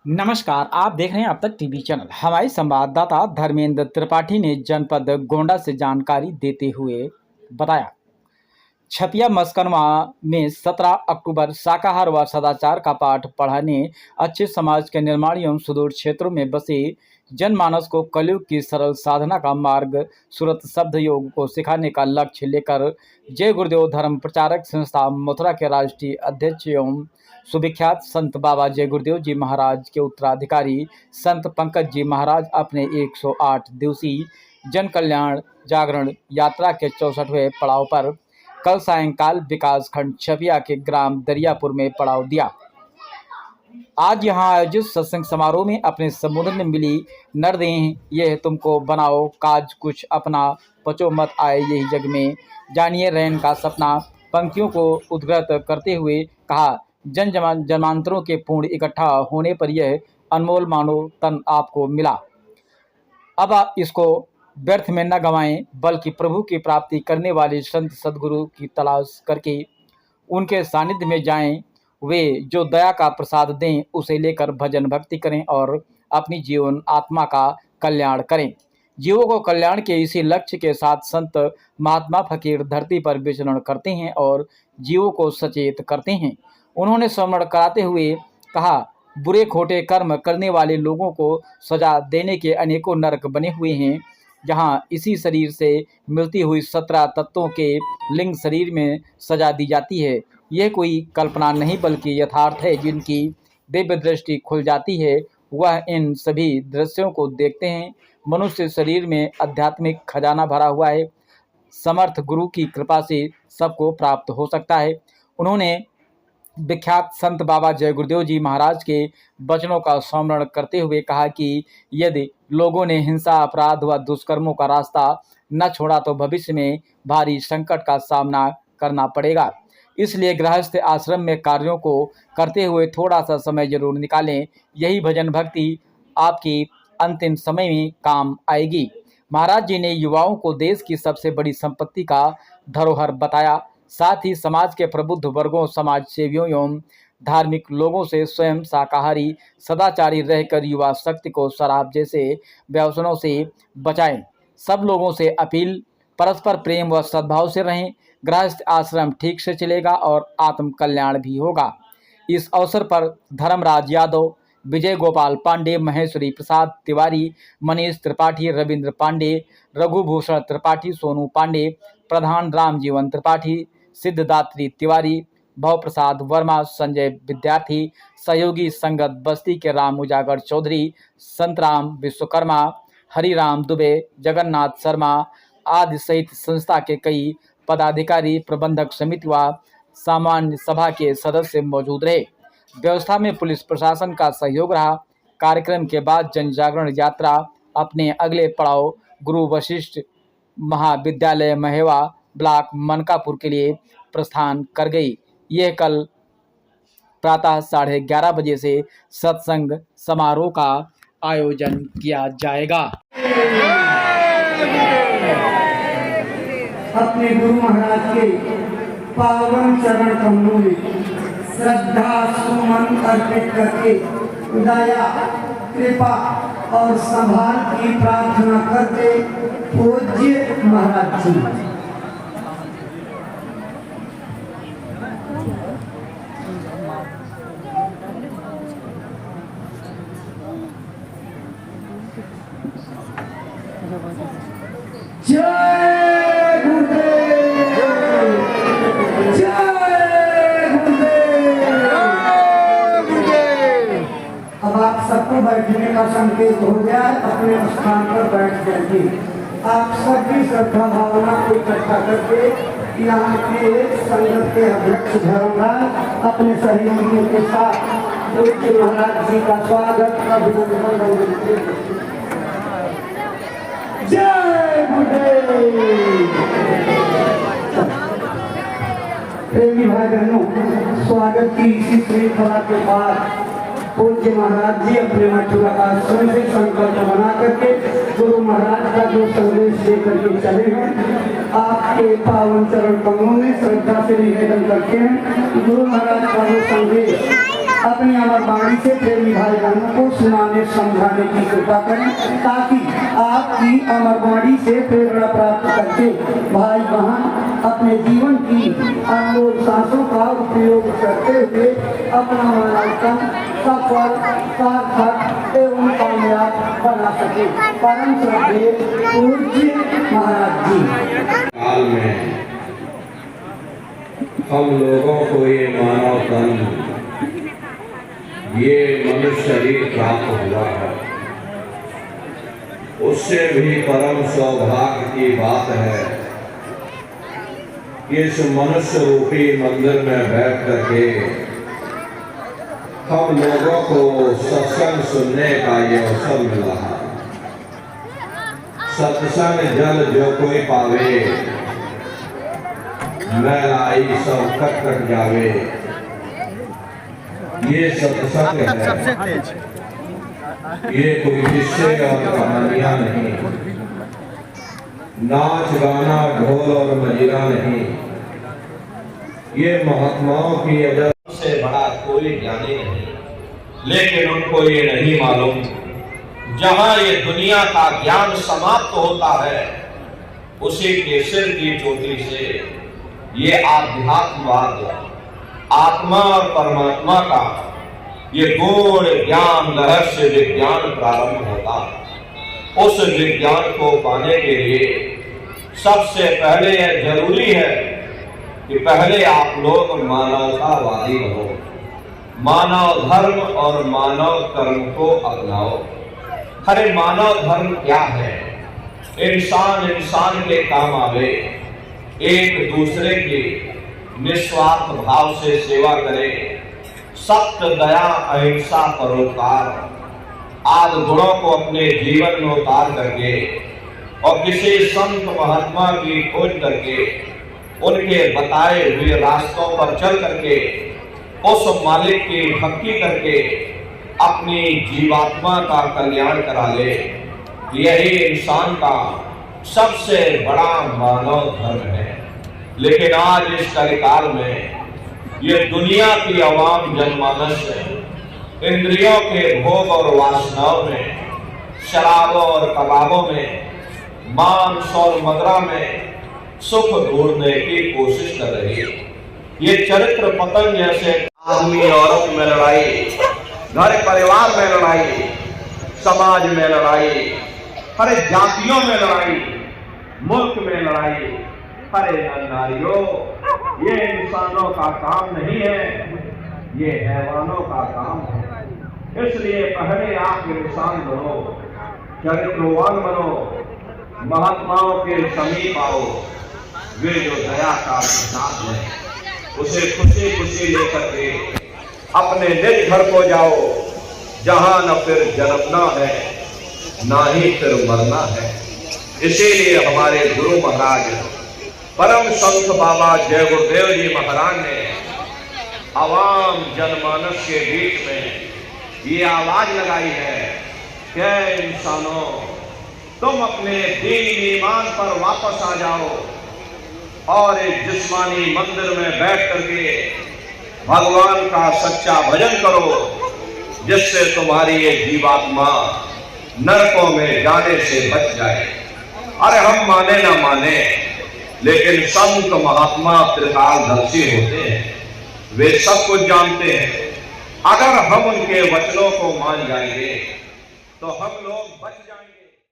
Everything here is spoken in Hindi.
नमस्कार, आप देख रहे हैं अब तक टीवी चैनल। हमारे संवाददाता धर्मेंद्र त्रिपाठी ने जनपद गोंडा से जानकारी देते हुए बताया, छपिया मस्कनवा में 17 अक्टूबर शाकाहार व सदाचार का पाठ पढ़ाने, अच्छे समाज के निर्माण एवं सुदूर क्षेत्रों में बसे जनमानस को कलयुग की सरल साधना का मार्ग सुरत शब्द योग को सिखाने का लक्ष्य लेकर जय गुरुदेव धर्म प्रचारक संस्था मथुरा के राष्ट्रीय अध्यक्ष एवं सुविख्यात संत बाबा जय गुरुदेव जी महाराज के उत्तराधिकारी संत पंकज जी महाराज अपने 108 दिवसीय जन कल्याण जागरण यात्रा के 64वें पड़ाव पर कल सायंकाल विकास खंड छपिया के ग्राम दरियापुर में पड़ाव दिया। आज यहां आयोजित सत्संग समारोह में अपने संबोधन में मिली नरदेह यह तुमको बनाओ काज कुछ अपना पचो मत आए यही जग में जानिए रैन का सपना पंक्तियों को उद्धृत करते हुए कहा, जन्मांतरों के पूर्ण इकट्ठा होने पर यह अनमोल मानव तन आपको मिला। अब आप इसको व्यर्थ में न गंवाएं, बल्कि प्रभु की प्राप्ति करने वाले संत सद्गुरु की तलाश करके उनके सानिध्य में जाएं। वे जो दया का प्रसाद दें उसे लेकर भजन भक्ति करें और अपनी जीवन आत्मा का कल्याण करें। जीवों को कल्याण के इसी लक्ष्य के साथ संत महात्मा फकीर धरती पर विचरण करते हैं और जीवों को सचेत करते हैं। उन्होंने स्मरण कराते हुए कहा, बुरे खोटे कर्म करने वाले लोगों को सजा देने के अनेकों नरक बने हुए हैं, जहां इसी शरीर से मिलती हुई 17 तत्वों के लिंग शरीर में सजा दी जाती है। यह कोई कल्पना नहीं बल्कि यथार्थ है। जिनकी दिव्य दृष्टि खुल जाती है वह इन सभी दृश्यों को देखते हैं। मनुष्य शरीर में आध्यात्मिक खजाना भरा हुआ है, समर्थ गुरु की कृपा से सबको प्राप्त हो सकता है। उन्होंने विख्यात संत बाबा जय गुरुदेव जी महाराज के वचनों का स्मरण करते हुए कहा कि यदि लोगों ने हिंसा अपराध व दुष्कर्मों का रास्ता न छोड़ा तो भविष्य में भारी संकट का सामना करना पड़ेगा। इसलिए गृहस्थ आश्रम में कार्यों को करते हुए थोड़ा सा समय जरूर निकालें। यही भजन भक्ति आपकी अंतिम समय में काम आएगी। महाराज जी ने युवाओं को देश की सबसे बड़ी संपत्ति का धरोहर बताया। साथ ही समाज के प्रबुद्ध वर्गों, समाज सेवियों एवं धार्मिक लोगों से स्वयं शाकाहारी सदाचारी रहकर युवा शक्ति को शराब जैसे व्यसनों से बचाएं। सब लोगों से अपील, परस्पर प्रेम व सद्भाव से रहें। गृहस्थ आश्रम ठीक से चलेगा और आत्म कल्याण भी होगा। इस अवसर पर धर्मराज यादव, विजय गोपाल पांडे, महेश्वरी प्रसाद तिवारी, मनीष त्रिपाठी, रविंद्र पांडे, रघुभूषण त्रिपाठी, सोनू पांडे, प्रधान रामजीवन त्रिपाठी, सिद्धदात्री तिवारी, भव प्रसाद वर्मा, संजय विद्यार्थी, सहयोगी संगत बस्ती के राम उजागर चौधरी, संतराम विश्वकर्मा, हरिराम दुबे, जगन्नाथ शर्मा आदि सहित संस्था के कई पदाधिकारी, प्रबंधक समिति व सामान्य सभा के सदस्य मौजूद रहे। व्यवस्था में पुलिस प्रशासन का सहयोग रहा। कार्यक्रम के बाद जन जागरण यात्रा अपने अगले पड़ाव गुरु वशिष्ठ महाविद्यालय महेवा ब्लॉक मनकापुर के लिए प्रस्थान कर गई। यह कल प्रातः 11:30 बजे से सत्संग समारोह का आयोजन किया जाएगा। अपने गुरु महाराज के पावन चरण कमलों में श्रद्धा सुमन अर्पित करके दया कृपा और संभाल की प्रार्थना करते पूज्य महाराज जी। जय गुरुदेव, जय गुरुदेव। अब आप सबको बैठने का संकेत हो गया, अपने स्थान पर बैठ जाइए। आप सभी श्रद्धा भावना को इकट्ठा करके यहाँ के संगत के अध्यक्ष धर्मराज अपने सहयोगियों के साथ पूज्य महाराज जी का स्वागत अभिनंदन। जय गुरुदेव। प्रेमी भाई बहनों, स्वागत की इसी श्रृंखला के बाद पूज्य महाराज जी अपने मथुरा आश्रम से संकल्प बना करके गुरु महाराज का जो संदेश लेकर के चले हैं, आपके पावन चरण कमलों में श्रद्धा से निवेदन करते हैं। गुरु महाराज का जो संदेश अपनी अमर वाणी से प्रेमी भाई बहनों को सुनाने समझाने की कृपा करें, ताकि आपकी अमर वाणी से प्रेरणा प्राप्त करके भाई बहन अपने जीवन की अनमोल सांसों का उपयोग करते हुए अपना मानवतन सफल, सार्थक एवं कामयाब बना सके। परम श्रद्धेय पूज्य महाराज जी। काल में हम लोगों को ये मानव तन, ये मनुष्य शरीर प्राप्त हुआ है, उससे भी परम सौभाग्य की बात है कि इस मनुष्य रूपी मंदिर में बैठ करके हम लोगों को सत्संग सुनने का ये अवसर मिला है। सत्संग जल जो कोई पावे, मैलाई सब कट जावे, ये सत्संग है। ये कोई किस्से और कहानियां नहीं, नाच गाना ढोल और मजीरा नहीं। ये महात्माओं की अजर से बड़ा कोई ज्ञानी नहीं, लेकिन उनको ये नहीं मालूम जहां ये दुनिया का ज्ञान समाप्त होता है, उसी के सिर की चोटी से ये आध्यात्मवाद, आत्मा और परमात्मा का ये गूढ़ ज्ञान रहस्य विज्ञान प्रारंभ होता। उस विज्ञान को पाने के लिए सबसे पहले यह जरूरी है कि पहले आप लोग मानवतावादी बनो, मानव धर्म और मानव कर्म को अपनाओ। अरे मानव धर्म क्या है? इंसान इंसान के काम आवे, एक दूसरे की निस्वार्थ भाव से सेवा करे, सत्य, दया, अहिंसा, परोपकार आदि गुणों को अपने जीवन में उतार करके और किसी संत महात्मा की खोज करके उनके बताए हुए रास्तों पर चल करके उस मालिक की भक्ति करके अपनी जीवात्मा का कल्याण करा ले, यही इंसान का सबसे बड़ा मानव धर्म है। लेकिन आज इस कलिकाल में ये दुनिया की आवाम जनमानस इंद्रियों के भोग और वासनाओं में, शराबों और कबाबों में, मांस और मदिरा में सुख ढूंढने की कोशिश कर रही है। ये चरित्र पतन जैसे आदमी औरत में लड़ाई, घर परिवार में लड़ाई, समाज में लड़ाई, हरे जातियों में लड़ाई, मुल्क में लड़ाई, हरे नारियों, ये इंसानों का काम नहीं है, ये हैवानों का काम है। इसलिए पहले आप इंसान बनो, चरित्रवान बनो, महात्माओं के समीप आओ। वे जो दया का प्रसाद है उसे खुशी खुशी लेकर के अपने निज घर को जाओ, जहां न फिर जन्मना है ना ही फिर मरना है। इसीलिए हमारे गुरु महाराज परम संत बाबा जय गुरुदेव जी महाराज ने आवाम जनमानस के बीच में ये आवाज लगाई है कि इंसानों, तुम अपने दीन ईमान पर वापस आ जाओ और एक जिस्मानी मंदिर में बैठ करके भगवान का सच्चा भजन करो, जिससे तुम्हारी ये जीवात्मा नरकों में जाने से बच जाए। अरे हम माने ना माने, लेकिन संत महात्मा त्रिकालदर्शी होते हैं, वे सब कुछ जानते हैं। अगर हम उनके वचनों को मान जाएंगे तो हम लोग बच जाएंगे।